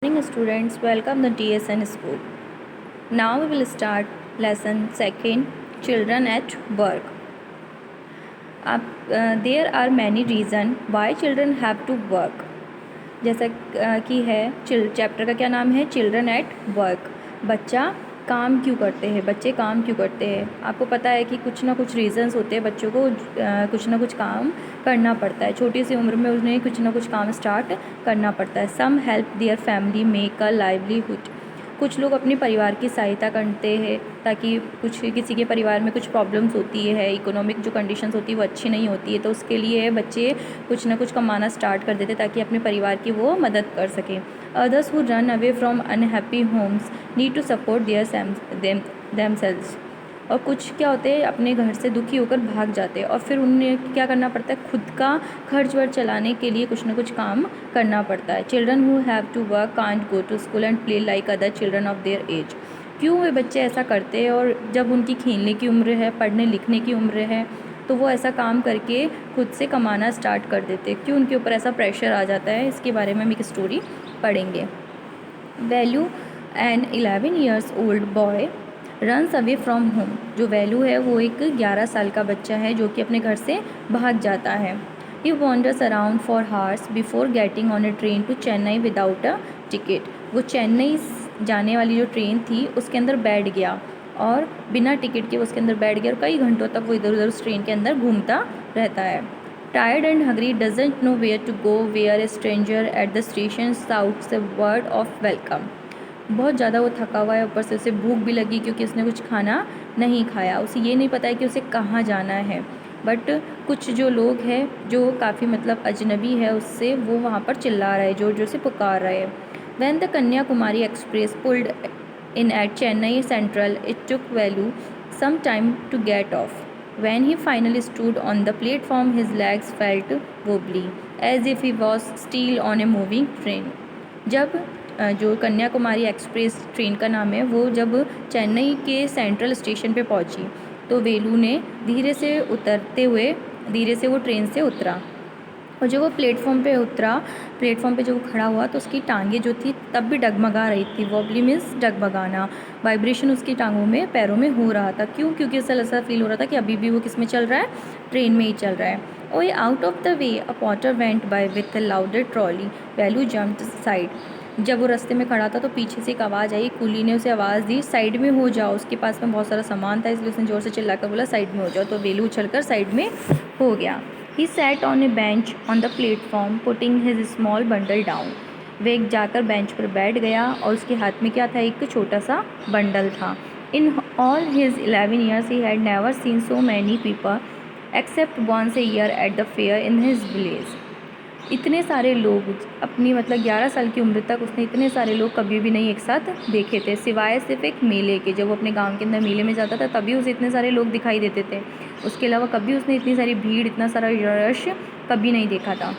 Morning students, welcome the TSN school. Now we will start lesson second, children at work. There are many reasons why children have to work. जैसा कि है chapter का क्या नाम है, children at work. बच्चा काम क्यों करते हैं, बच्चे काम क्यों करते हैं। आपको पता है कि कुछ ना कुछ रीज़न्स होते हैं, बच्चों को कुछ ना कुछ काम करना पड़ता है। छोटी सी उम्र में उन्हें कुछ ना कुछ काम स्टार्ट करना पड़ता है। Some help their family make a livelihood. कुछ लोग अपने परिवार की सहायता करते हैं ताकि किसी के परिवार में कुछ प्रॉब्लम्स होती है, इकोनॉमिक जो कंडीशंस होती है वो अच्छी नहीं होती है, तो उसके लिए बच्चे कुछ ना कुछ कमाना स्टार्ट कर देते ताकि अपने परिवार की वो मदद कर सकें। Others who run away from unhappy homes need to support their themselves. और कुछ क्या होते हैं, अपने घर से दुखी होकर भाग जाते हैं और फिर उन्हें क्या करना पड़ता है, खुद का खर्च वर्च चलाने के लिए कुछ ना कुछ काम करना पड़ता है। Children who have to work can't go to school and play like other children of their age. क्यों वे बच्चे ऐसा करते हैं, और जब उनकी खेलने की उम्र है, पढ़ने लिखने की उम्र है, तो वो ऐसा काम करके खुद से कमाना स्टार्ट कर देते हैं। क्यों उनके ऊपर ऐसा प्रेशर आ जाता है, इसके बारे में हम एक स्टोरी पढ़ेंगे। Velu an 11 years old boy runs away from home. जो वैल्यू है वो एक 11 साल का बच्चा है जो कि अपने घर से भाग जाता है। He wanders around for hours before getting on a train to Chennai without a ticket. वो चेन्नई जाने वाली जो ट्रेन थी उसके अंदर बैठ गया और बिना टिकट के उसके अंदर बैठ गया और कई घंटों तक वो इधर उधर उस ट्रेन के अंदर घूमता रहता है। Tired and hungry doesn't know where to go where a stranger at the station shouts a word of welcome. बहुत ज़्यादा वो थका हुआ है, ऊपर से उसे भूख भी लगी क्योंकि उसने कुछ खाना नहीं खाया। उसे ये नहीं पता है कि उसे कहाँ जाना है, बट कुछ जो लोग हैं जो काफ़ी मतलब अजनबी है उससे, वो वहाँ पर चिल्ला रहे, जोर जोर से पुकार रहे हैं। When the Kanyakumari express pulled in at Chennai central it took Velu some time to get off. When he finally stood on the platform, his legs felt wobbly, as if he was still on a moving train. जब जो Kanyakumari express train का नाम है, वो जब चेन्नई के central station पे पहुंची तो वेलू ने धीरे से वो ट्रेन से उतरा। और जब वो प्लेटफॉर्म पे जब वो खड़ा हुआ तो उसकी टांगें जो थी तब भी डगमगा रही थी। वॉबली मीन्स डगमगाना, वाइब्रेशन उसकी टांगों में, पैरों में हो रहा था। क्यों? क्योंकि उसे ऐसा फील हो रहा था कि अभी भी वो किस में चल रहा है, ट्रेन में ही चल रहा है। ओ ये out of the way a Potter went by with a louder trolley. Value jumped side. जब वो रास्ते में खड़ा था तो पीछे से एक आवाज़ आई, कूली ने उसे आवाज़ दी, साइड में हो जाओ। उसके पास में बहुत सारा सामान था इसलिए उसने ज़ोर से चिल्लाकर बोला साइड में हो जाओ, तो वेलू उछलकर साइड में हो गया। He sat on a bench on the platform, putting his small bundle down. वे एक जाकर बेंच पर बैठ गया और उसके हाथ में क्या था, एक छोटा सा बंडल था। In all his 11 years, he had never seen so many people, except once a year at the fair in his village. इतने सारे लोग अपनी मतलब 11 साल की उम्र तक उसने इतने सारे लोग कभी भी नहीं एक साथ देखे थे, सिवाय सिर्फ एक मेले के। जब वो अपने गांव के अंदर मेले में जाता था तभी उसे इतने सारे लोग दिखाई देते थे। उसके अलावा कभी उसने इतनी सारी भीड़, इतना सारा रश कभी नहीं देखा था।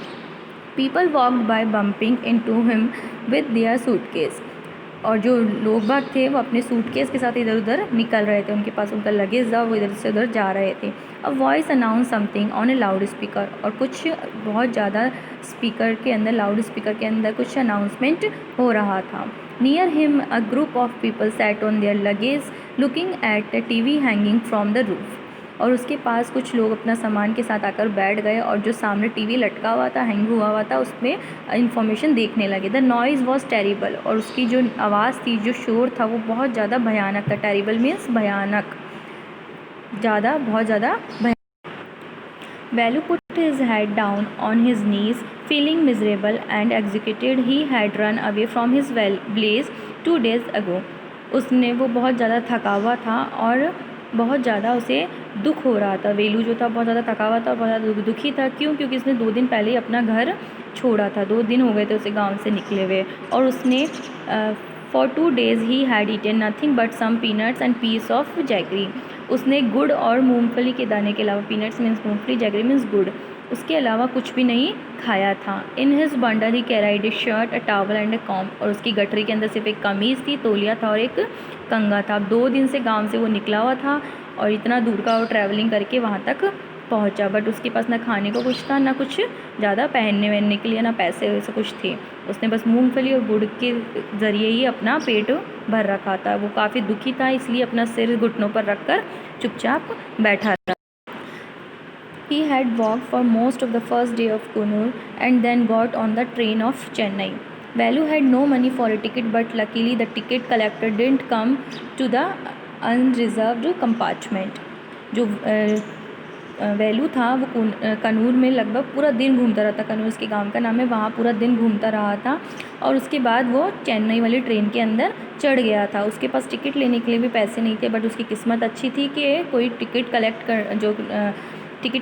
People walked by bumping into him with their suitcase. और जो लोग बाग थे वो अपने सूटकेस के साथ इधर उधर निकल रहे थे, उनके पास उनका लगेज था, वो इधर से उधर जा रहे थे। A voice announce something on A loud speaker. और कुछ बहुत ज़्यादा लाउड स्पीकर के अंदर कुछ अनाउंसमेंट हो रहा था। Near him a group of people sat on their luggage looking at the TV hanging from the roof. और उसके पास कुछ लोग अपना सामान के साथ आकर बैठ गए और जो सामने टीवी लटका हुआ था, हैंग हुआ था, उसमें इंफॉर्मेशन देखने लगे। The noise was terrible. और उसकी जो आवाज़ थी, जो शोर था, वो बहुत ज़्यादा भयानक था। टेरिबल मीन्स भयानक, बहुत ज़्यादा भयानक। Value put his head down on his knees, feeling miserable and executed. He had run away from his village 2 days ago. उसने वो बहुत ज़्यादा थका हुआ था और बहुत ज़्यादा उसे दुख हो रहा था। वेलू जो था बहुत ज़्यादा थका हुआ था और बहुत ज़्यादा दुखी था। क्यों? क्योंकि उसने 2 दिन पहले ही अपना घर छोड़ा था। 2 दिन हो गए थे उसे गांव से निकले हुए। और उसने for 2 days he had eaten nothing but some peanuts and piece of jaggery. उसने गुड़ और मूंगफली के दाने के अलावा, पीनट्स मीन्स मूंगफली, जैगरी मीन्स गुड़, उसके अलावा कुछ भी नहीं खाया था। In his bundle he carried a shirt, a towel and a comb. और उसकी गठरी के अंदर सिर्फ एक कमीज़ थी, तौलिया था और एक कंघा था। 2 दिन से गांव से वो निकला हुआ था और इतना दूर का वो ट्रैवलिंग करके वहाँ तक पहुंचा, बट उसके पास ना खाने को कुछ था, ना कुछ ज़्यादा पहनने वहनने के लिए, ना पैसे वैसे कुछ थे। उसने बस मूंगफली और गुड़ के ज़रिए ही अपना पेट भर रखा था। वो काफ़ी दुखी था, इसलिए अपना सिर घुटनों पर रखकर चुपचाप बैठा था। He had walked for most of the first day of Kunur and then got on the train of Chennai. Valu had no money for a ticket, but luckily the ticket collector didn't come to the unreserved compartment. जो वैल्यू था वो कनूर में लगभग पूरा दिन घूमता रहता। कनूर उसके गांव का नाम है, वहाँ पूरा दिन घूमता रहा था और उसके बाद वो चेन्नई वाली ट्रेन के अंदर चढ़ गया था। उसके पास टिकट लेने के लिए भी पैसे नहीं थे, बट उसकी किस्मत अच्छी थी कि कोई टिकट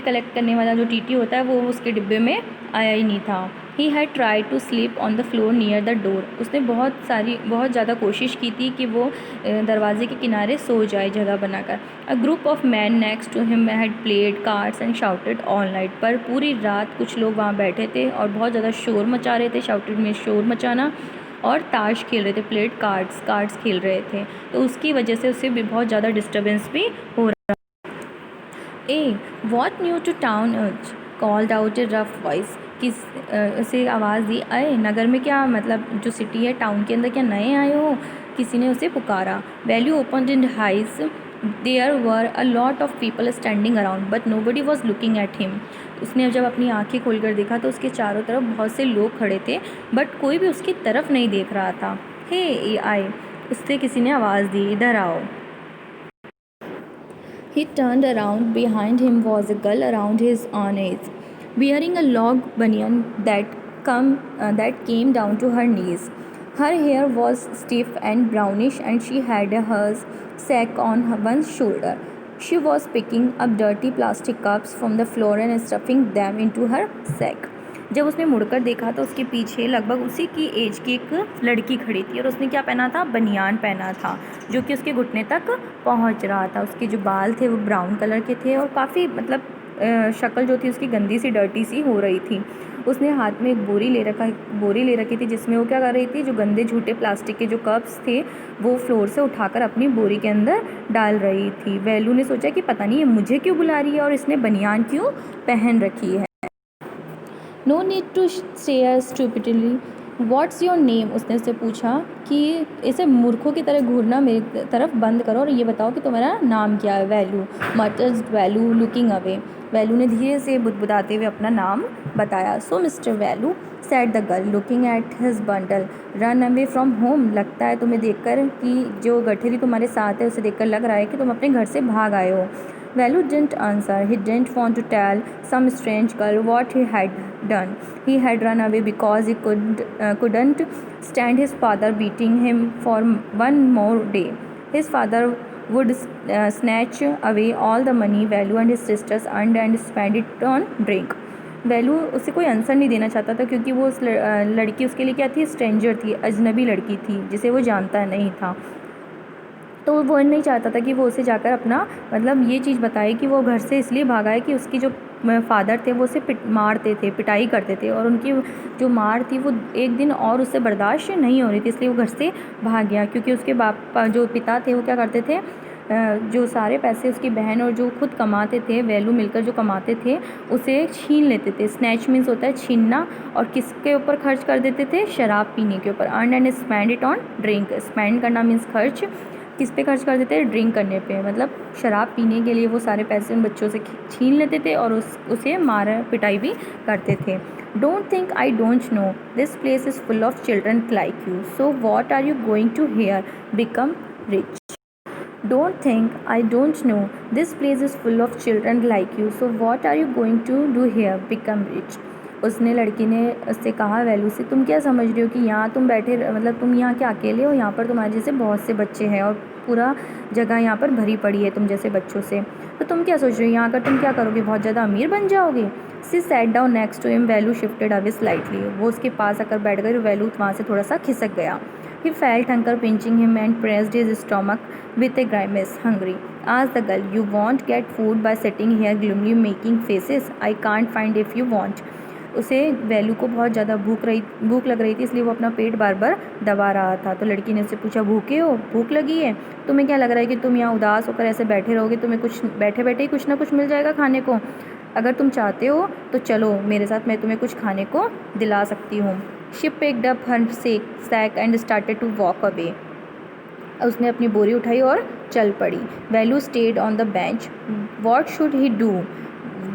कलेक्ट करने वाला जो टीटी होता है वो उसके डिब्बे में आया ही नहीं था। He had try to sleep on the floor near the door. उसने बहुत ज़्यादा कोशिश की थी कि वो दरवाजे के किनारे सो जाए जगह बनाकर। A group of man next to him had played cards and shouted all night. पर पूरी रात कुछ लोग वहाँ बैठे थे और बहुत ज़्यादा शोर मचा रहे थे। शाउटेड में शोर मचाना, और ताश खेल रहे थे, प्लेड कार्ड्स खेल रहे थे, तो उसकी वजह से उसे भी बहुत ज़्यादा डिस्टर्बेंस भी हो रहा। वॉट न्यू टू टाउन अर्ज कॉल्ड आउट ए रफ वॉइस। किस उसे आवाज़ दी, अरे नगर में क्या, मतलब जो सिटी है टाउन के अंदर क्या नए आए हो, किसी ने उसे पुकारा। Velu open in eyes, there were a lot of people standing around but nobody was looking at him. उसने जब अपनी आंखें खोलकर देखा तो उसके चारों तरफ बहुत से लोग खड़े थे, बट कोई भी उसकी तरफ नहीं देख रहा था। हे आए, उससे किसी ने आवाज़ दी, इधर आओ। He turned around. Behind him was a girl around his own age, wearing a log banyan that came down to her knees. Her hair was stiff and brownish, and she had a hers sack on one shoulder. She was picking up dirty plastic cups from the floor and stuffing them into her sack. जब उसने मुड़कर देखा तो उसके पीछे लगभग उसी की एज की एक लड़की खड़ी थी, और उसने क्या पहना था, बनियान पहना था जो कि उसके घुटने तक पहुंच रहा था। उसके जो बाल थे वो ब्राउन कलर के थे और काफ़ी मतलब शक्ल जो थी उसकी गंदी सी डर्टी सी हो रही थी। उसने हाथ में एक बोरी ले रखी थी जिसमें वो क्या कर रही थी, जो गंदे झूठे प्लास्टिक के जो कप्स थे वो फ्लोर से उठाकर अपनी बोरी के अंदर डाल रही थी। वैल्यू ने सोचा कि पता नहीं ये मुझे क्यों बुला रही है और इसने बनियान क्यों पहन रखी है। No need to stare stupidly, what's your name. उसने उससे पूछा कि इसे मूर्खों की तरह घूरना मेरी तरफ बंद करो और ये बताओ कि तुम्हारा नाम क्या है। Velu mutters Velu looking away. Velu ने धीरे से बुदबुदाते हुए अपना नाम बताया। So mister Velu said the girl looking at his bundle, run away from home. लगता है तुम्हें देखकर कि जो गठरी तुम्हारे साथ है उसे देखकर लग रहा है कि तुम अपने घर से भाग आए हो। Value didn't answer. He didn't want to tell some strange girl what he had done. He had run away because he couldn't stand his father beating him for one more day. His father would snatch away all the money Value and his sisters earned and spend it on drink. Value उसे कोई answer नहीं देना चाहता था क्योंकि वो उस लड़की उसके लिए क्या थी, स्ट्रेंजर थी, अजनबी लड़की थी जिसे वो जानता नहीं था। तो वो नहीं चाहता था कि वो उसे जाकर अपना मतलब ये चीज़ बताए कि वो घर से इसलिए भागा है कि उसकी जो फादर थे वो उसे मारते थे, पिटाई करते थे, और उनकी जो मार थी वो एक दिन और उससे बर्दाश्त नहीं हो रही थी, इसलिए वो घर से भाग गया। क्योंकि उसके जो पिता थे वो क्या करते थे, जो सारे पैसे उसकी बहन और जो खुद कमाते थे, वैल्यू मिलकर जो कमाते थे उसे छीन लेते थे। स्नैच मीन्स होता है छीनना, और किसके ऊपर खर्च कर देते थे, शराब पीने के ऊपर। Earn and spend it on drink. Spend करना मीन्स खर्च, किस पे खर्च कर देते हैं, ड्रिंक करने पे, मतलब शराब पीने के लिए वो सारे पैसे उन बच्चों से छीन लेते थे और उसे मार पिटाई भी करते थे। Don't think I don't know, this place is full of children like you, so what are you going to here, become rich. Don't think I don't know. This place is full of children like you. So what are you going to do here? Become rich. उसने लड़की ने उससे कहा value से, तुम क्या समझ रही हो कि यहाँ तुम बैठे, मतलब तुम यहाँ क्या अकेले हो, यहाँ पर तुम्हारे जैसे बहुत से बच्चे हैं और पूरा जगह यहाँ पर भरी पड़ी है तुम जैसे बच्चों से, तो तुम क्या सोच रही हो यहाँ आकर तुम क्या करोगे, बहुत ज़्यादा अमीर बन जाओगे। She sat down next to him, Velu shifted away slightly. वो उसके पास आकर बैठ गई, वैल्यू वहाँ से थोड़ा सा खिसक गया। He felt hunger pinching him and pressed his stomach with a grimace. Hungry? Asked the girl. You won't get food by sitting here gloomily making faces. I can't find if you want. उसे value को बहुत ज़्यादा भूख लग रही थी, इसलिए वो अपना पेट बार बार दबा रहा था। तो लड़की ने उससे पूछा, भूखे हो, भूख लगी है, तुम्हें क्या लग रहा है कि तुम यहाँ उदास होकर ऐसे बैठे रहोगे, तुम्हें कुछ बैठे बैठे ही कुछ ना कुछ मिल जाएगा खाने को। अगर तुम चाहते हो तो चलो मेरे साथ, मैं तुम्हें कुछ खाने को दिला सकती हूँ। She picked up her sack and started to walk away. उसने अपनी बोरी उठाई और चल पड़ी। Velu stayed on the bench. What should he do?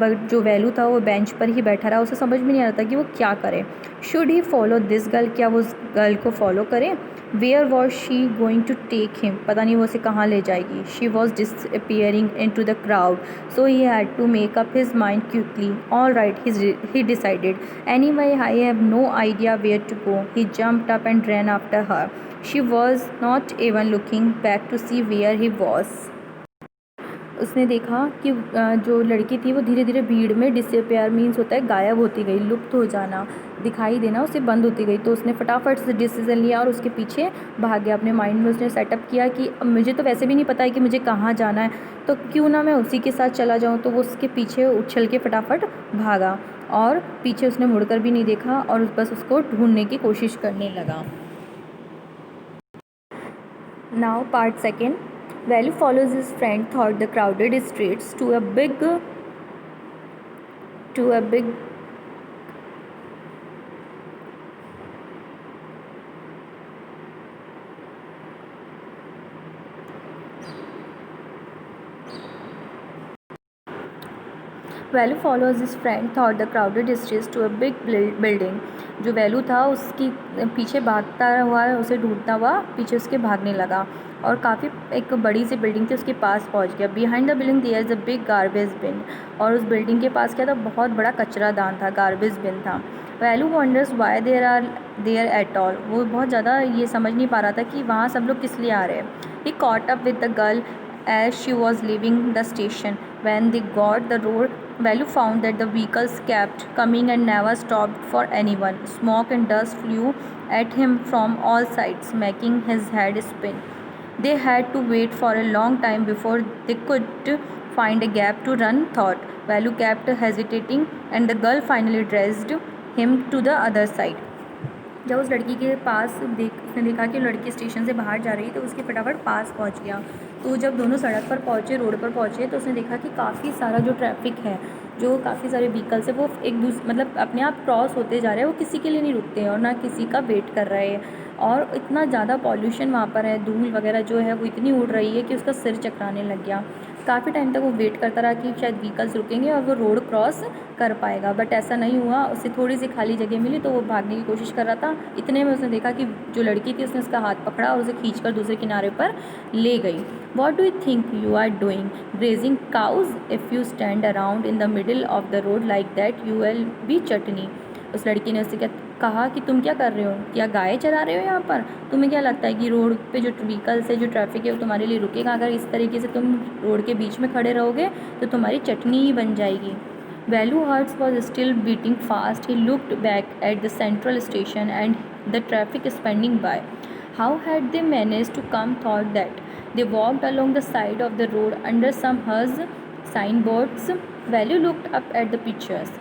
But जो वैल्यू था वो बेंच पर ही बैठा रहा। उसे समझ में नहीं आ रहा था कि वो क्या करे। Should he follow this girl? क्या वो उस गर्ल को फॉलो करे? Where was she going to take him? पता नहीं वो उसे कहाँ ले जाएगी। She was disappearing into the crowd, so he had to make up his mind quickly. All right, he decided. Anyway, I have no idea where to go. He jumped up and ran after her. She was not even looking back to see where he was. उसने देखा कि जो लड़की थी वो धीरे धीरे भीड़ में डिसअपियर मीन्स होता है गायब होती गई, लुप्त हो जाना, दिखाई देना उसे बंद होती गई। तो उसने फटाफट से डिसीज़न लिया और उसके पीछे भाग गया। अपने माइंड में उसने सेटअप किया कि अब मुझे तो वैसे भी नहीं पता है कि मुझे कहाँ जाना है, तो क्यों ना मैं उसी के साथ चला जाऊँ। तो वो उसके पीछे उछल के फटाफट भागा और पीछे उसने मुड़कर भी नहीं देखा और बस उसको ढूंढने की कोशिश करने लगा। Now part second. Value follows his friend through the crowded streets to a big Velu follows his friend thought the crowded streets to a big building. जो वैल्यू था उसकी पीछे भागता हुआ, उसे ढूंढता हुआ पीछे उसके भागने लगा और काफ़ी एक बड़ी सी बिल्डिंग थी उसके पास पहुंच गया। Behind the building there is a big garbage bin. और उस बिल्डिंग के पास क्या था, बहुत बड़ा कचरा दान था, गार्बेज बिन था। Velu wonders why there at all. वो बहुत ज़्यादा ये समझ नहीं पा रहा था कि वहाँ सब लोग किस लिए आ रहे हैं। He caught up with the girl as she was leaving the station. When they got the road, Value found that the vehicles kept coming and never stopped for anyone. Smoke and dust flew at him from all sides, making his head spin. They had to wait for a long time before they could find a gap to run thought. Value kept hesitating and the girl finally dragged him to the other side. जब उस लड़की के पास उसने देखा कि लड़की station से बाहर जा रही तो उसके फटाफट पास पहुंच गया। तो जब दोनों सड़क पर पहुंचे, रोड पर पहुंचे, तो उसने देखा कि काफ़ी सारा जो ट्रैफिक है, जो काफ़ी सारे व्हीकल्स है, वो एक दूसरे मतलब अपने आप क्रॉस होते जा रहे हैं। वो किसी के लिए नहीं रुकते हैं और ना किसी का वेट कर रहे हैं। और इतना ज़्यादा पॉल्यूशन वहाँ पर है, धूल वगैरह जो है वो इतनी उड़ रही है कि उसका सिर चकराने लग गया। काफ़ी टाइम तक वो वेट करता रहा कि शायद व्हीकल्स रुकेंगे और वो रोड क्रॉस कर पाएगा, बट ऐसा नहीं हुआ। उसे थोड़ी सी खाली जगह मिली तो वो भागने की कोशिश कर रहा था। इतने में उसने देखा कि जो लड़की थी उसने उसका हाथ पकड़ा और उसे खींचकर दूसरे किनारे पर ले गई। What do you think you are doing? Grazing cows? If you stand around in the middle of the road like that you will be chutney. उस लड़की ने उससे कहा कि तुम क्या कर रहे हो, क्या गाय चरा रहे हो यहाँ पर? तुम्हें क्या लगता है कि रोड पे जो व्हीकल्स है, जो ट्रैफिक है, वो तुम्हारे लिए रुकेगा? अगर इस तरीके से तुम रोड के बीच में खड़े रहोगे तो तुम्हारी चटनी ही बन जाएगी। Value hearts was still beating fast. He looked back at the central station and the traffic speeding by. How had they managed to come thought that? They walked along the side of the road under some huge signboards. Value looked up at the pictures.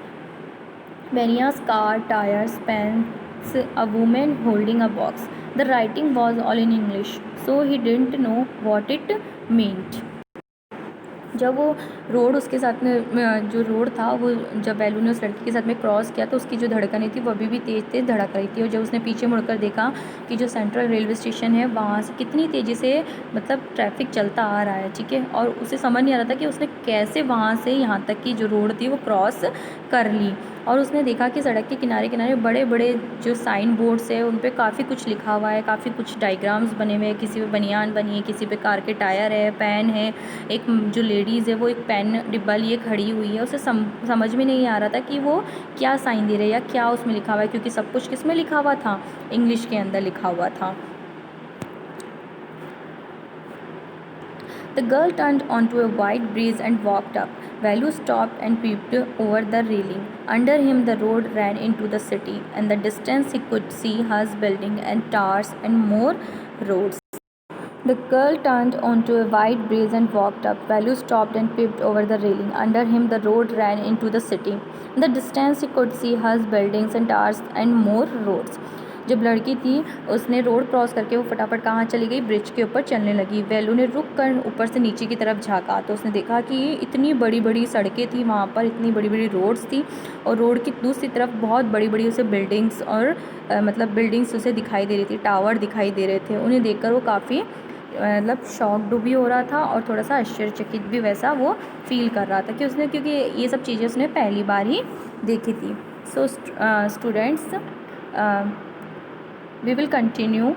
Vania's car, tires, pants, a woman holding a box. The writing was all in English, so he didn't know what it meant. जब वो road उसके साथ में जो road था वो जब value ने उस लड़की के साथ में क्रॉस किया तो उसकी जो धड़कनें थी वो अभी भी तेज़ तेज़ धड़क रही थी। और जब उसने पीछे मुड़कर देखा कि जो सेंट्रल रेलवे स्टेशन है वहाँ से कितनी तेज़ी से मतलब ट्रैफिक चलता आ रहा है, ठीक है, और उसे समझ नहीं आ रहा था कि उसने कैसे वहाँ से यहाँ तक की जो रोड थी वो क्रॉस कर ली। और उसने देखा कि सड़क के किनारे किनारे बड़े बड़े जो साइन बोर्ड्स है उन पर काफ़ी कुछ लिखा हुआ है, काफ़ी कुछ डायग्राम्स बने हुए हैं। किसी पे बनियान बनी है, किसी पे कार के टायर है, पेन है। एक जो लेडीज़ है वो एक पेन डिब्बा लिए खड़ी हुई है। उसे समझ में नहीं आ रहा था कि वो क्या साइन दे रहे हैं या क्या उसमें लिखा हुआ है, क्योंकि सब कुछ किस में लिखा हुआ था, इंग्लिश के अंदर लिखा हुआ था। The girl turned onto a wide bridge and walked up. Value stopped and peeped over the railing. Under him the road ran into the city. In the distance he could see huge buildings and towers and more roads. The girl turned onto a wide bridge and walked up. Value stopped and peeped over the railing. Under him the road ran into the city. In the distance he could see huge buildings and towers and more roads. जब लड़की थी उसने road cross करके वो फटाफट कहाँ चली गई, ब्रिज के ऊपर चलने लगी। वेलू ने रुक कर ऊपर से नीचे की तरफ झाँका तो उसने देखा कि इतनी बड़ी बड़ी सड़कें थी वहाँ पर, इतनी बड़ी बड़ी रोड्स थी और रोड की दूसरी तरफ बहुत बड़ी बड़ी उसे बिल्डिंग्स और मतलब बिल्डिंग्स उसे दिखाई दे रही थी, टावर दिखाई दे रहे थे। उन्हें देखकर वो काफ़ी मतलब शॉक्ड भी हो रहा था और थोड़ा सा आश्चर्यचकित भी वैसा वो फील कर रहा था कि उसने, क्योंकि ये सब चीज़ें उसने पहली बार ही देखी थी। So students, we will continue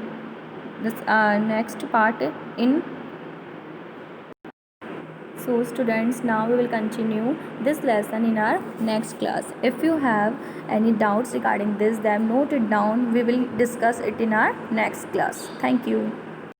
this next part in. So students, now we will continue this lesson in our next class. If you have any doubts regarding this, then note it down. We will discuss it in our next class. Thank you.